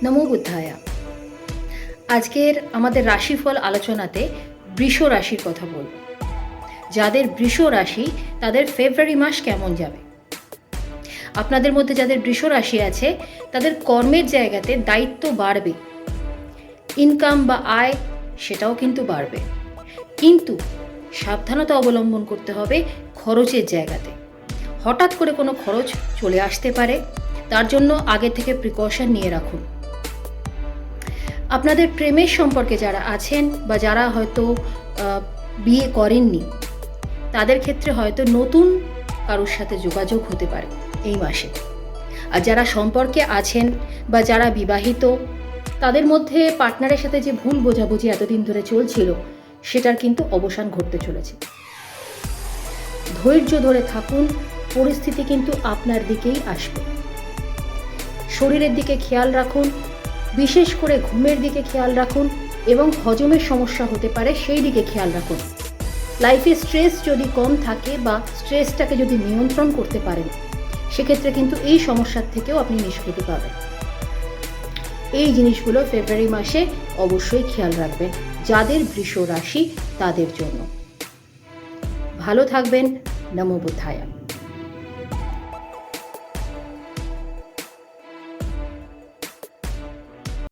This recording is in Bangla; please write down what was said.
নমো বুদ্ধায়া। আজকের আমাদের রাশিফল আলোচনাতে বৃষ রাশির কথা বলব। যাদের বৃষ রাশি তাদের ফেব্রুয়ারি মাস কেমন যাবে? আপনাদের মধ্যে যাদের বৃষ রাশি আছে তাদের কর্মের জায়গাতে দায়িত্ব বাড়বে, ইনকাম বা আয় সেটাও কিন্তু বাড়বে, কিন্তু সাবধানতা অবলম্বন করতে হবে খরচের জায়গাতে। হঠাৎ করে কোনো খরচ চলে আসতে পারে, তার জন্য আগে থেকে প্রিকশন নিয়ে রাখুন। আপনাদের প্রেমের সম্পর্কে যারা আছেন বা যারা হয়তো বিয়ে করেননি তাদের ক্ষেত্রে হয়তো নতুন কারোর সাথে যোগাযোগ হতে পারে এই মাসে। আর যারা সম্পর্কে আছেন বা যারা বিবাহিত তাদের মধ্যে পার্টনারের সাথে যে ভুল বোঝাবুঝি এতদিন ধরে চলছিল সেটার কিন্তু অবসান ঘটতে চলেছে। ধৈর্য ধরে থাকুন, পরিস্থিতি কিন্তু আপনার দিকেই আসবে। শরীরের দিকে খেয়াল রাখুন, বিশেষ করে ঘুমের দিকে খেয়াল রাখুন এবং হজমের সমস্যা হতে পারে সেই দিকে খেয়াল রাখুন। লাইফে স্ট্রেস যদি কম থাকে বা স্ট্রেসটাকে যদি নিয়ন্ত্রণ করতে পারেন সেক্ষেত্রে কিন্তু এই সমস্যার থেকেও আপনি নিষ্কৃতি পাবেন। এই জিনিসগুলো ফেব্রুয়ারি মাসে অবশ্যই খেয়াল রাখবেন যাদের বৃষ রাশি তাদের জন্য। ভালো থাকবেন। নমো বুদ্ধায়া।